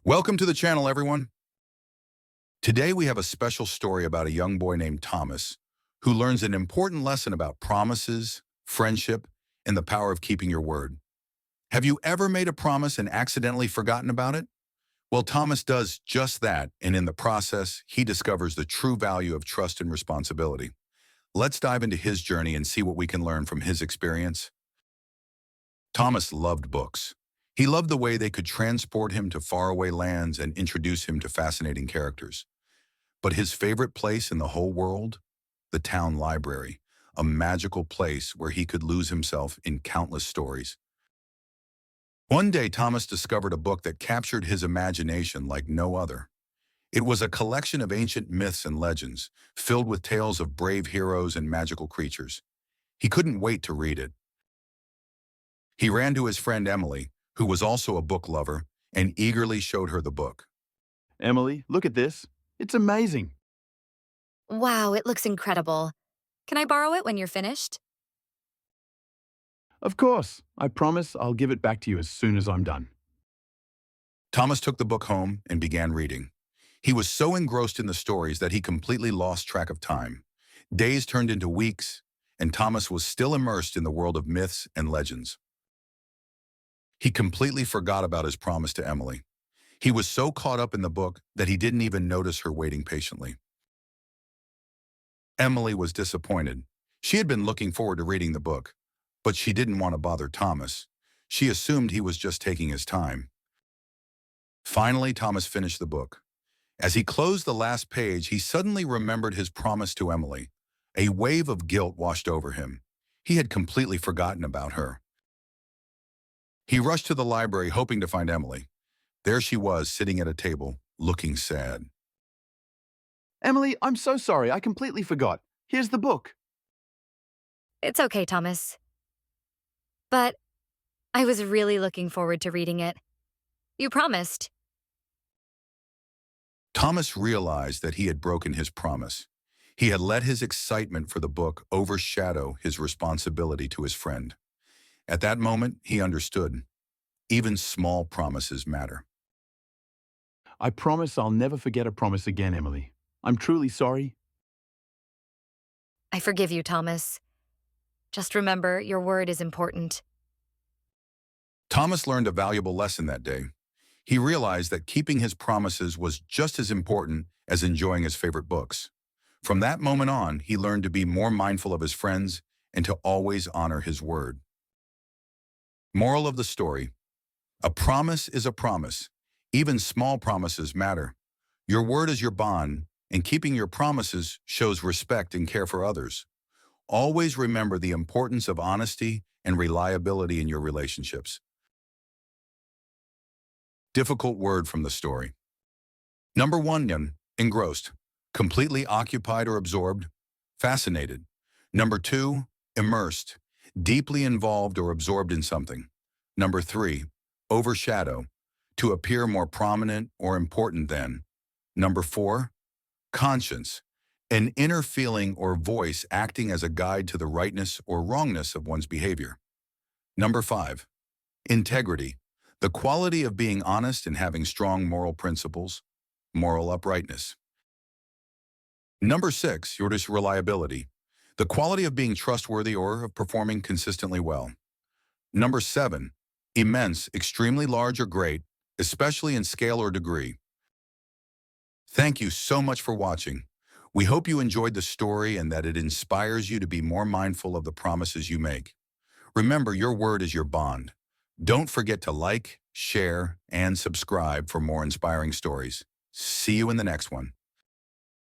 Welcome to the channel, everyone. Today we have a special story about a young boy named Thomas who learns an important lesson about promises, friendship, and the power of keeping your word. Have you ever made a promise and accidentally forgotten about it? Well, Thomas does just that, and in the process, he discovers the true value of trust and responsibility. Let's dive into his journey and see what we can learn from his experience. Thomas loved books. He loved the way they could transport him to faraway lands and introduce him to fascinating characters. But his favorite place in the whole world? The town library, a magical place where he could lose himself in countless stories. One day, Thomas discovered a book that captured his imagination like no other. It was a collection of ancient myths and legends, filled with tales of brave heroes and magical creatures. He couldn't wait to read it. He ran to his friend Emily, who was also a book lover, and eagerly showed her the book. Emily, look at this. It's amazing. Wow, it looks incredible. Can I borrow it when you're finished? Of course. I promise I'll give it back to you as soon as I'm done. Thomas took the book home and began reading. He was so engrossed in the stories that he completely lost track of time. Days turned into weeks, and Thomas was still immersed in the world of myths and legends. He completely forgot about his promise to Emily. He was so caught up in the book that he didn't even notice her waiting patiently. Emily was disappointed. She had been looking forward to reading the book, but she didn't want to bother Thomas. She assumed he was just taking his time. Finally, Thomas finished the book. As he closed the last page, he suddenly remembered his promise to Emily. A wave of guilt washed over him. He had completely forgotten about her. He rushed to the library hoping to find Emily. There she was, sitting at a table, looking sad. Emily, I'm so sorry. I completely forgot. Here's the book. It's okay, Thomas. But I was really looking forward to reading it. You promised. Thomas realized that he had broken his promise. He had let his excitement for the book overshadow his responsibility to his friend. At that moment, he understood. Even small promises matter. I promise I'll never forget a promise again, Emily. I'm truly sorry. I forgive you, Thomas. Just remember, your word is important. Thomas learned a valuable lesson that day. He realized that keeping his promises was just as important as enjoying his favorite books. From that moment on, he learned to be more mindful of his friends and to always honor his word. Moral of the story: a promise is a promise. Even small promises matter. Your word is your bond, and keeping your promises shows respect and care for others. Always remember the importance of honesty and reliability in your relationships. Difficult word from the story. Number 1, engrossed, completely occupied or absorbed, fascinated. Number 2, immersed, deeply involved or absorbed in something. Number 3, overshadow, to appear more prominent or important than. Number 4, conscience, an inner feeling or voice acting as a guide to the rightness or wrongness of one's behavior. Number 5, integrity, the quality of being honest and having strong moral principles, moral uprightness. Number 6, your reliability, the quality of being trustworthy or of performing consistently well. Number 7, immense, extremely large or great, especially in scale or degree. Thank you so much for watching. We hope you enjoyed the story and that it inspires you to be more mindful of the promises you make. Remember, your word is your bond. Don't forget to like, share, and subscribe for more inspiring stories. See you in the next one.